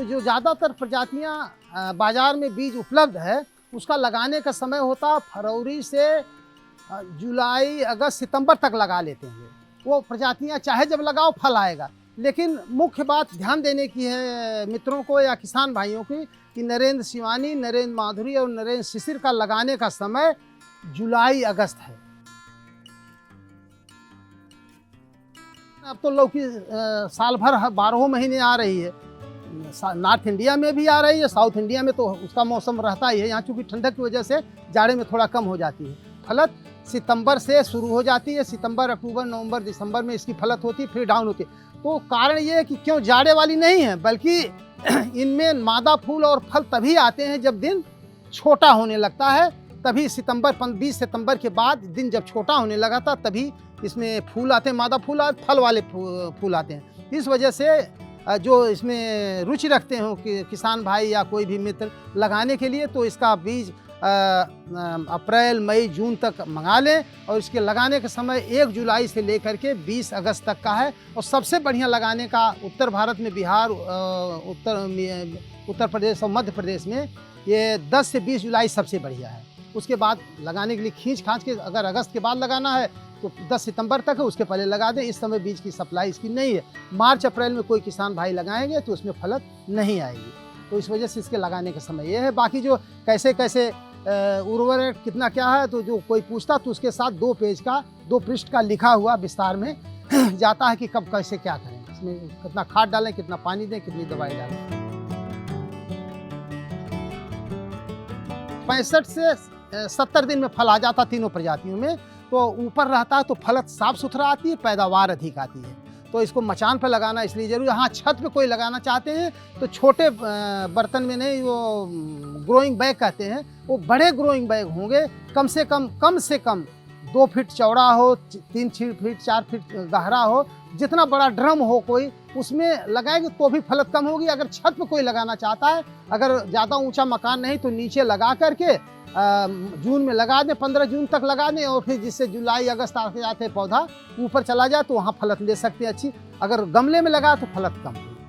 तो जो ज़्यादातर प्रजातियाँ बाज़ार में बीज उपलब्ध है उसका लगाने का समय होता फरवरी से जुलाई अगस्त सितंबर तक लगा लेते हैं। वो प्रजातियाँ चाहे जब लगाओ फल आएगा, लेकिन मुख्य बात ध्यान देने की है मित्रों को या किसान भाइयों की कि नरेंद्र शिवानी, नरेंद्र माधुरी और नरेंद्र शिशिर का लगाने का समय जुलाई अगस्त है। अब तो लौकी साल भर 12 महीने आ रही है। नॉर्थ इंडिया में भी आ रही है, साउथ इंडिया में तो उसका मौसम रहता ही है। यहाँ चूँकि ठंडक की वजह से जाड़े में थोड़ा कम हो जाती है। फलत सितंबर से शुरू हो जाती है, सितंबर, अक्टूबर, नवंबर, दिसंबर में इसकी फलत होती है, फिर डाउन होती है। तो कारण ये है कि क्यों जाड़े वाली नहीं है, बल्कि इनमें मादा फूल और फल तभी आते हैं जब दिन छोटा होने लगता है। तभी 20 सितंबर के बाद दिन जब छोटा होने लगा था तभी इसमें फूल आते हैं, मादा फूल आते, फल वाले फूल आते हैं। इस वजह से जो इसमें रुचि रखते हो कि किसान भाई या कोई भी मित्र लगाने के लिए, तो इसका बीज अप्रैल, मई, जून तक मंगा लें और इसके लगाने का समय 1 जुलाई से लेकर के 20 अगस्त तक का है। और सबसे बढ़िया लगाने का उत्तर भारत में बिहार, उत्तर प्रदेश और मध्य प्रदेश में ये 10 से 20 जुलाई सबसे बढ़िया है। उसके बाद लगाने के लिए खींच खांच के अगर अगस्त के बाद लगाना है तो 10 सितंबर तक है, उसके पहले लगा दें। इस समय बीज की सप्लाई इसकी नहीं है। मार्च अप्रैल में कोई किसान भाई लगाएंगे तो उसमें फलत नहीं आएगी, तो इस वजह से इसके लगाने का समय ये है। बाकी जो कैसे कैसे उर्वरक कितना क्या है, तो जो कोई पूछता तो उसके साथ 2 पृष्ठ का लिखा हुआ विस्तार में जाता है कि कब कैसे क्या करें, इसमें कितना खाद डालें, कितना पानी दें, कितनी दवाई डालें। 65 से 70 दिन में फल आ जाता तीनों प्रजातियों में। तो ऊपर रहता है तो फलत साफ सुथरा आती है, पैदावार अधिक आती है। तो इसको मचान पर लगाना इसलिए जरूरी है। हाँ, छत पे कोई लगाना चाहते हैं तो छोटे बर्तन में नहीं, वो ग्रोइंग बैग कहते हैं, वो बड़े ग्रोइंग बैग होंगे, कम से कम 2 फीट चौड़ा हो, 3 फीट 4 फीट गहरा हो, जितना बड़ा ड्रम हो कोई, उसमें लगाएंगे तो भी फलत कम होगी। अगर छत पे कोई लगाना चाहता है, अगर ज़्यादा ऊंचा मकान नहीं तो नीचे लगा करके जून में लगा दें, 15 जून तक लगा दें, और फिर जिससे जुलाई अगस्त आते जाते पौधा ऊपर चला जाए तो वहाँ फलत ले सकते हैं अच्छी। अगर गमले में लगा तो फलत कम होगी।